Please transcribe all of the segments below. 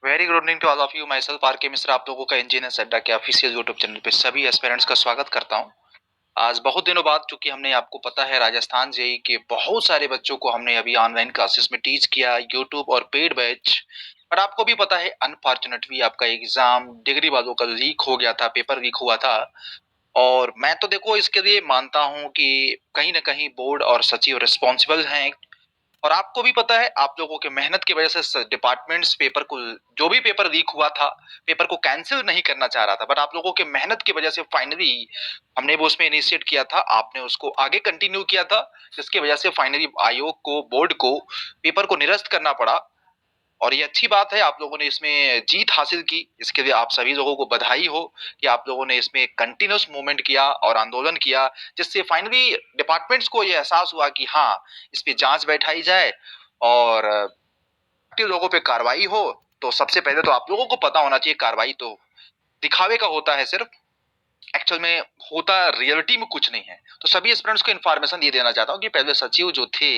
Very good evening to all of you. Myself R K Mishra आप लोगों का engineer अड्डा के ऑफिशियल यूट्यूब चैनल पे सभी एस्पिरेंट्स का स्वागत करता हूं। आज बहुत दिनों बाद, चूंकि हमने आपको पता है राजस्थान जेई के बहुत सारे बच्चों को हमने अभी ऑनलाइन क्लासेस में टीच किया, यूट्यूब और पेड बैच। पर आपको भी पता है अनफॉर्चुनेटली आपका एग्जाम डिग्री वालों का लीक हो गया था, पेपर लीक हुआ था। और मैं तो देखो इसके लिए मानता हूं कि कहीं ना कहीं बोर्ड और सचिव रिस्पॉन्सिबल हैं। और आपको भी पता है आप लोगों के मेहनत की वजह से डिपार्टमेंट्स पेपर को, जो भी पेपर लीक हुआ था, पेपर को कैंसिल नहीं करना चाह रहा था, बट आप लोगों के मेहनत की वजह से फाइनली हमने वो उसमें इनिशिएट किया था, आपने उसको आगे कंटिन्यू किया था, जिसकी वजह से फाइनली आयोग को, बोर्ड को पेपर को निरस्त करना पड़ा। और ये अच्छी बात है, आप लोगों ने इसमें जीत हासिल की, इसके लिए आप सभी लोगों को बधाई हो कि आप लोगों ने इसमें कंटिन्यूस मूवमेंट किया और आंदोलन किया, जिससे फाइनली डिपार्टमेंट्स को ये एहसास हुआ कि हाँ, इस पे जांच बैठाई जाए और लोगों पे कार्रवाई हो। तो सबसे पहले तो आप लोगों को पता होना चाहिए कार्रवाई तो दिखावे का होता है सिर्फ, एक्चुअल में होता रियलिटी में कुछ नहीं है। तो सभी स्टूडेंट्स को इन्फॉर्मेशन ये देना चाहता हूँ कि पहले सचिव जो थे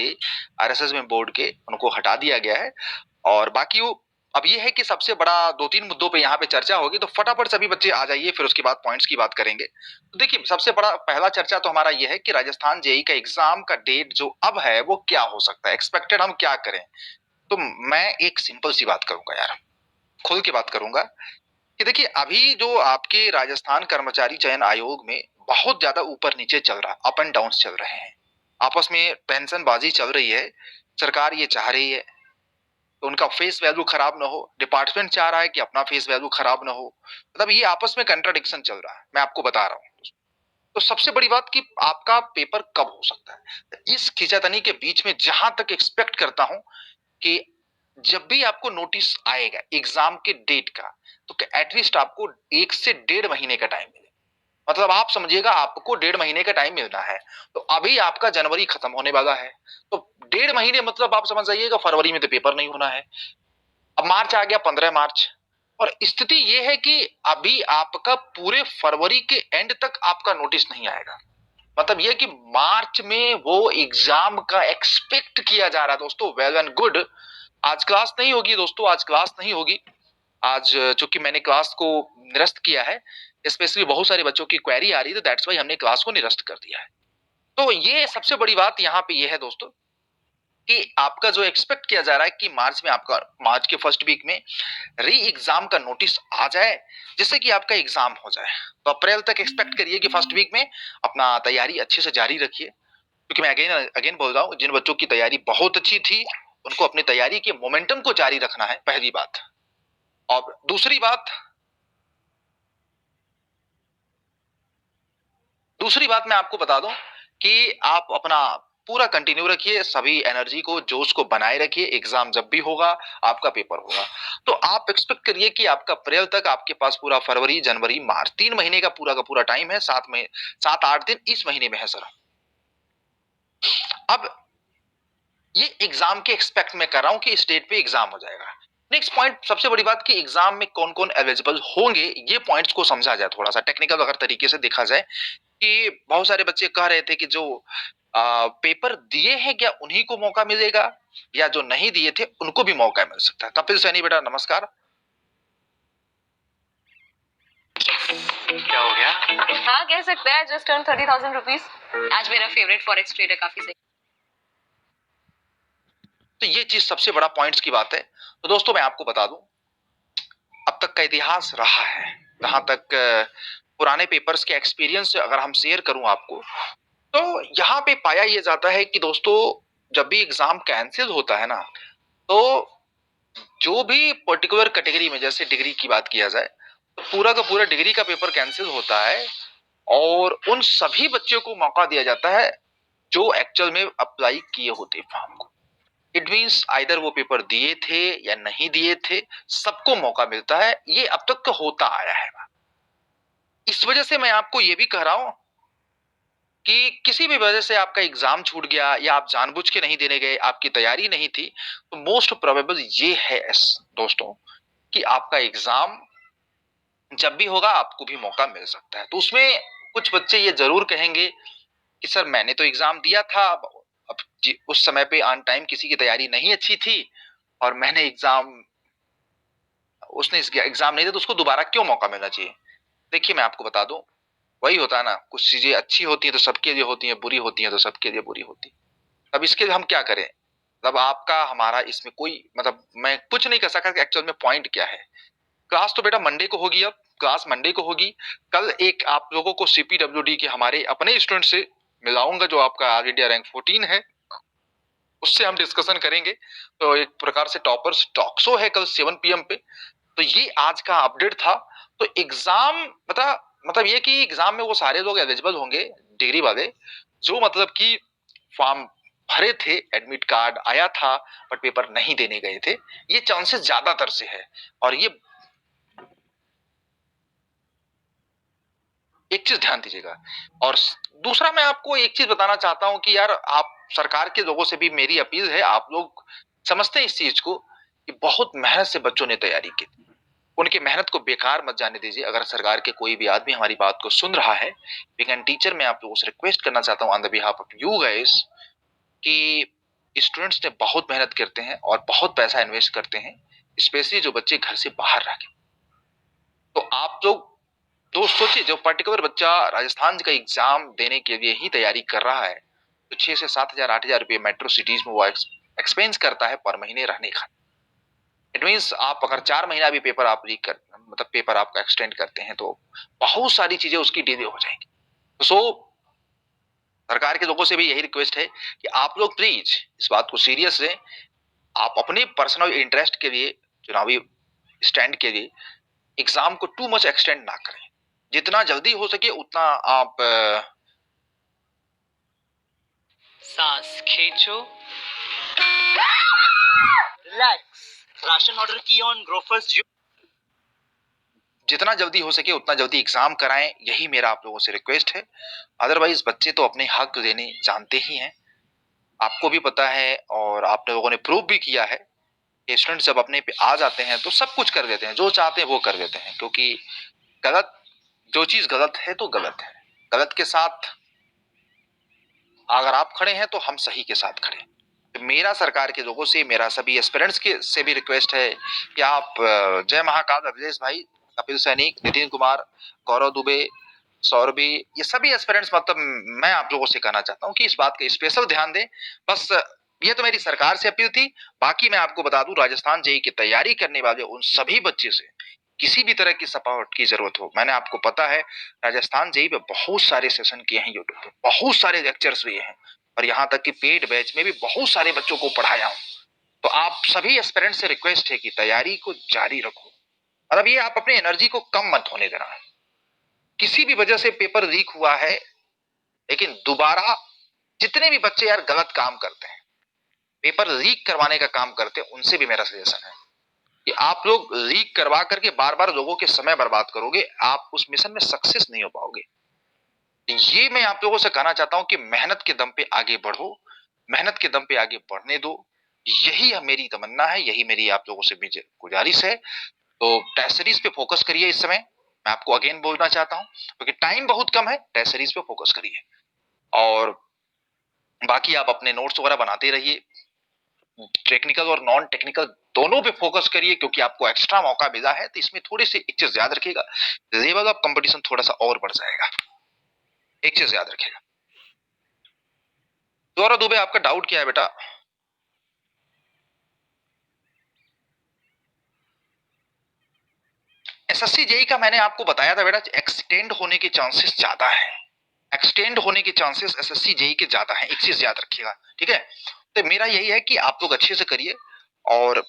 आरएसएस में बोर्ड के, उनको हटा दिया गया है। और बाकी वो अब ये है कि सबसे बड़ा दो तीन मुद्दों पे यहाँ पे चर्चा होगी, तो फटाफट सभी बच्चे आ जाइए, फिर उसके बाद पॉइंट्स की बात करेंगे। तो देखिए, सबसे बड़ा पहला चर्चा तो हमारा ये है कि राजस्थान जेई का एग्जाम का डेट जो अब है वो क्या हो सकता है, एक्सपेक्टेड हम क्या करें। तो मैं एक सिंपल सी बात करूंगा यार, खुल के बात करूंगा कि देखिए, अभी जो आपके राजस्थान कर्मचारी चयन आयोग में बहुत ज्यादा ऊपर नीचे चल रहा, अप एंड डाउन चल रहे हैं, आपस में पेंशन बाजी चल रही है। सरकार ये चाह रही है तो उनका फेस वैल्यू खराब ना हो, डिपार्टमेंट चाह रहा है कि अपना फेस वैल्यू खराब ना हो, मतलब ये आपस में कंट्राडिक्शन चल रहा है, मैं आपको बता रहा हूँ। तो सबसे बड़ी बात कि आपका पेपर कब हो सकता है, इस खींचातानी के बीच में जहां तक एक्सपेक्ट करता हूं कि जब भी आपको नोटिस आएगा एग्जाम के डेट का, तो एटलीस्ट आपको 1 से 1.5 महीने का टाइम मिले। मतलब आप समझिएगा आपको 1.5 महीने का टाइम मिलना है। तो अभी आपका जनवरी खत्म होने वाला है, तो 1.5 महीने मतलब आप समझ जाइएगा फरवरी में तो पेपर नहीं होना है। अब मार्च आ गया, 15 मार्च, और स्थिति यह है कि अभी आपका पूरे फरवरी के एंड तक आपका नोटिस नहीं आएगा। मतलब यह कि मार्च में वो एग्जाम का एक्सपेक्ट किया जा रहा है दोस्तों। वेल एंड गुड, आज क्लास नहीं होगी दोस्तों, आज क्लास नहीं होगी। आज चूंकि मैंने क्लास को निरस्त किया है, स्पेशली बहुत सारे बच्चों की क्वेरी आ रही थी, दैट्स वाई हमने क्लास को निरस्त कर दिया है। तो ये सबसे बड़ी बात यहाँ पे ये है दोस्तों कि आपका जो एक्सपेक्ट किया जा रहा है कि मार्च में, आपका मार्च के फर्स्ट वीक में री एग्जाम का नोटिस आ जाए, जिससे कि आपका एग्जाम हो जाए। तो अप्रैल तक एक्सपेक्ट करिए कि फर्स्ट वीक में अपना तैयारी अच्छे से जारी रखिए, क्योंकि मैं अगेन अगेन बोल रहा हूँ, जिन बच्चों की तैयारी बहुत अच्छी थी उनको अपनी तैयारी के मोमेंटम को जारी रखना है, पहली बात। और दूसरी बात मैं आपको बता दूं कि आप अपना पूरा कंटिन्यू रखिए, सभी एनर्जी को, जोश को बनाए रखिए। एग्जाम जब भी होगा, आपका पेपर होगा, तो आप एक्सपेक्ट करिए कि आपका अप्रैल तक आपके पास पूरा फरवरी, जनवरी, मार्च, 3 महीने का पूरा टाइम है। 7 8 दिन इस महीने में है सर। अब ये एग्जाम के एक्सपेक्ट में कर रहा हूं कि इस डेट पे एग्जाम हो जाएगा। नेक्स्ट पॉइंट, सबसे बड़ी बात कि एग्जाम में कौन कौन एलिजिबल होंगे, ये पॉइंट्स को समझा जाए, थोड़ा सा टेक्निकल अगर तरीके से देखा जाए कि बहुत सारे बच्चे कह रहे थे कि जो पेपर दिए हैं क्या उन्हीं को मौका मिलेगा, या जो नहीं दिए थे उनको भी मौका मिल सकता है। कपिल सैनी बेटा नमस्कार। क्या हो गया? हाँ कह सकते हैं, जस्ट अर्न 30,000 रुपीज। आज मेरा फेवरेट फॉरेक्स ट्रेडर काफी सही। तो ये चीज सबसे बड़ा पॉइंट्स की बात है। तो दोस्तों मैं आपको बता दूं, अब तक का इतिहास रहा है, जहां तक पुराने पेपर्स के एक्सपीरियंस अगर हम शेयर करूं आपको, तो यहाँ पे पाया ये जाता है कि दोस्तों, जब भी एग्जाम कैंसिल होता है ना, तो जो भी पर्टिकुलर कैटेगरी में, जैसे डिग्री की बात किया जाए, तो पूरा का पूरा डिग्री का पेपर कैंसिल होता है और उन सभी बच्चों को मौका दिया जाता है जो एक्चुअल में अप्लाई किए होते फॉर्म को। इट मीन्स आइदर वो पेपर दिए थे या नहीं दिए थे, सबको मौका मिलता है। ये अब तक तो होता आया है। इस वजह से मैं आपको ये भी कह रहा हूं कि किसी भी वजह से आपका एग्जाम छूट गया या आप जानबूझ के नहीं देने गए, आपकी तैयारी नहीं थी, तो मोस्ट प्रोबेबल ये है दोस्तों कि आपका एग्जाम जब भी होगा आपको भी मौका मिल सकता है। तो उसमें कुछ बच्चे ये जरूर कहेंगे कि सर मैंने तो एग्जाम दिया था, अब उस समय पे ऑन टाइम किसी की तैयारी नहीं अच्छी थी और मैंने एग्जाम उसने इस एग्जाम नहीं दिया तो उसको दोबारा क्यों मौका मिलना चाहिए? देखिए मैं आपको बता दूं, वही होता है ना, कुछ चीजें अच्छी होती हैं तो सबके लिए होती हैं, बुरी होती हैं तो सबके लिए बुरी होती है। अब इसके लिए हम क्या करें? मतलब आपका हमारा इसमें कोई मतलब मैं कुछ नहीं कर सका कि एक्चुअल में पॉइंट क्या है। क्लास तो बेटा मंडे को होगी, अब क्लास मंडे को होगी। कल एक आप लोगों को सीपीडब्ल्यूडी के हमारे अपने स्टूडेंट से मिलाऊंगा जो आपका ऑल इंडिया रैंक 14 है, उससे हम डिस्कशन करेंगे। तो एक प्रकार से टॉपर्स टॉक शो है कल 7 PM पे। तो ये आज का अपडेट था। तो एग्जाम मतलब ये कि एग्जाम में वो सारे लोग एलिजिबल होंगे डिग्री वाले जो मतलब कि फॉर्म भरे थे, एडमिट कार्ड आया था बट पेपर नहीं देने गए थे। ये चांसेस ज्यादातर से है। और ये एक चीज ध्यान दीजिएगा। और दूसरा मैं आपको एक चीज बताना चाहता हूं कि यार आप सरकार के लोगों से भी मेरी अपील है, आप लोग समझते हैं इस चीज को कि बहुत मेहनत से बच्चों ने तैयारी की, उनकी मेहनत को बेकार मत जाने दीजिए। अगर सरकार के कोई भी आदमी हमारी बात को सुन रहा है, बिग टीचर मैं आप लोगों से रिक्वेस्ट करना चाहता हूं on the behalf of you guys कि स्टूडेंट्स ने बहुत मेहनत करते हैं और बहुत पैसा इन्वेस्ट करते हैं, स्पेशली जो बच्चे घर से बाहर रह गए। तो आप लोग दोस्त सोचिए, जो पर्टिकुलर बच्चा राजस्थान का एग्जाम देने के लिए ही तैयारी कर रहा है तो 6 से 7 हजार 8 हजार रुपये मेट्रो सिटीज में वो एक्सपेंस करता है पर महीने रहने का। इट मीन्स आप अगर 4 महीना भी पेपर आप लीक कर मतलब पेपर आपका एक्सटेंड करते हैं तो बहुत सारी चीजें उसकी डिले हो जाएंगी। तो सरकार के लोगों से भी यही रिक्वेस्ट है कि आप लोग प्लीज इस बात को सीरियस लें। आप अपने पर्सनल इंटरेस्ट के लिए, चुनावी स्टैंड के लिए एग्जाम को टू मच एक्सटेंड ना करें। जितना जल्दी हो सके उतना आप सांस खींचो, रिलैक्स, राशन ऑर्डर किया ऑन ग्रोफर्स। जितना जल्दी हो सके उतना जल्दी एग्जाम कराएं, यही मेरा आप लोगों से रिक्वेस्ट है। अदरवाइज बच्चे तो अपने हक देने जानते ही हैं, आपको भी पता है और आप लोगों ने प्रूव भी किया है कि स्टूडेंट जब अपने पे आ जाते हैं तो सब कुछ कर देते हैं, जो चाहते हैं वो कर देते हैं। क्योंकि गलत, जो चीज गलत है तो गलत है, गलत के साथ अगर आप खड़े हैं तो हम सही के साथ खड़े हैं। तो मेरा सरकार के लोगों से, मेरा सभी एस्पिरेंट्स के से भी रिक्वेस्ट है कि आप जय महाकाल, अभिलेष भाई, कपिल सैनिक, नितिन कुमार, गौरव दुबे, सौरभी, ये सभी एस्पिरेंट्स मतलब मैं आप लोगों से कहना चाहता हूं कि इस बात का स्पेशल ध्यान दें। बस ये तो मेरी सरकार से अपील थी। बाकी मैं आपको बता दूं, राजस्थान जेईई की तैयारी करने वाले उन सभी बच्चे से किसी भी तरह की सपोर्ट की जरूरत हो, मैंने आपको पता है राजस्थान जेईई पे बहुत सारे सेशन किए हैं यूट्यूब पे, बहुत सारे लेक्चर्स हुए हैं और यहाँ तक कि पेड बैच में भी बहुत सारे बच्चों को पढ़ाया हूँ। तो आप सभी एस्पिरेंट से रिक्वेस्ट है कि तैयारी को जारी रखो। और अब ये आप अपनी एनर्जी को कम मत होने देना। किसी भी वजह से पेपर लीक हुआ है, लेकिन दोबारा जितने भी बच्चे यार गलत काम करते हैं, पेपर लीक करवाने का काम करते हैं, उनसे भी मेरा सजेशन है कि आप लोग लीक करवा करके बार बार लोगों के समय बर्बाद करोगे, आप उस मिशन में सक्सेस नहीं हो पाओगे। ये मैं आप लोगों से कहना चाहता हूं कि मेहनत के दम पे आगे बढ़ो, मेहनत के दम पे आगे बढ़ने दो। यही मेरी तमन्ना है, यही मेरी आप लोगों से गुजारिश है। तो टेस्ट सीरीज पे फोकस करिए इस समय, मैं आपको अगेन बोलना चाहता हूं क्योंकि टाइम बहुत कम है, टेस्ट सीरीज पे फोकस करिए। और बाकी आप अपने नोट्स वगैरह बनाते रहिए, टेक्निकल और नॉन टेक्निकल दोनों पे फोकस करिए क्योंकि आपको एक्स्ट्रा मौका मिला है। तो इसमें थोड़ी सी एक चीज याद रखिएगा, लेवल ऑफ कंपटीशन थोड़ा सा और बढ़ जाएगा, एक चीज याद रखिएगा। गौरव दुबे, आपका डाउट क्या है बेटा? एसएससी जेई का मैंने आपको बताया था बेटा, एक्सटेंड होने के चांसेस ज्यादा है, एक्सटेंड होने के चांसेस एसएससी जेई के ज्यादा है, एक चीज याद रखिएगा, ठीक है? तो मेरा यही है कि आप लोग अच्छे से करिए। और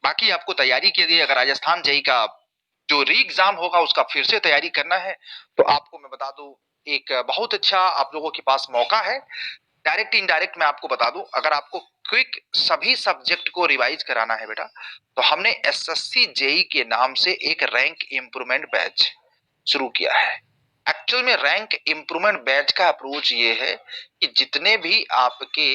बाकी आपको तैयारी के लिए अगर राजस्थान जेई का जो री एग्जाम होगा उसका फिर से तैयारी करना है तो आपको मैं बता दूं, एक बहुत अच्छा आप लोगों के पास मौका है। डायरेक्ट इनडायरेक्ट मैं आपको बता दूं, अगर आपको क्विक सभी सब्जेक्ट को रिवाइज कराना है बेटा, तो हमने एसएससी जेई के नाम से एक रैंक इंप्रूवमेंट बैच शुरू किया है। एक्चुअल में रैंक इंप्रूवमेंट बैच का अप्रोच ये है कि जितने भी आपके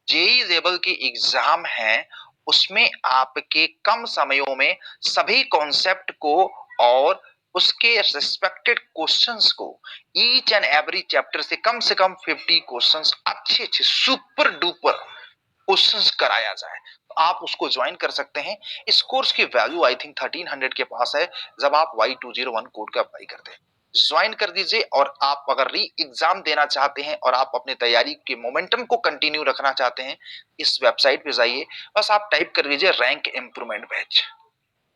जेई लेवल के एग्जाम हैं उसमें आपके कम समयों में सभी कॉन्सेप्ट को और उसके रिस्पेक्टेड क्वेश्चंस को, ईच एंड एवरी चैप्टर से कम 50 क्वेश्चंस अच्छे अच्छे सुपर डुपर क्वेश्चंस कराया जाए। आप उसको ज्वाइन कर सकते हैं। इस कोर्स की वैल्यू आई थिंक 1300 के पास है जब आप Y201 कोड का अप्लाई करते हैं। ज्वाइन कर दीजिए और आप अगर री एग्जाम देना चाहते हैं और आप अपनी तैयारी के मोमेंटम को कंटिन्यू रखना चाहते हैं, इस वेबसाइट पे जाइए, बस आप टाइप कर लीजिए रैंक इंप्रूवमेंट बैच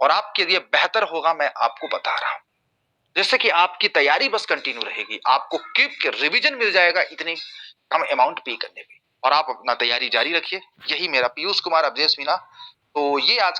और आपके लिए बेहतर होगा, मैं आपको बता रहा हूं। जैसे कि आपकी तैयारी बस कंटिन्यू रहेगी, आपको क्विक रिवीजन मिल जाएगा इतनी कम अमाउंट पे करने पे और आप अपना तैयारी जारी रखिए। यही मेरा पीयूष कुमार अवधेश मीना। तो ये आज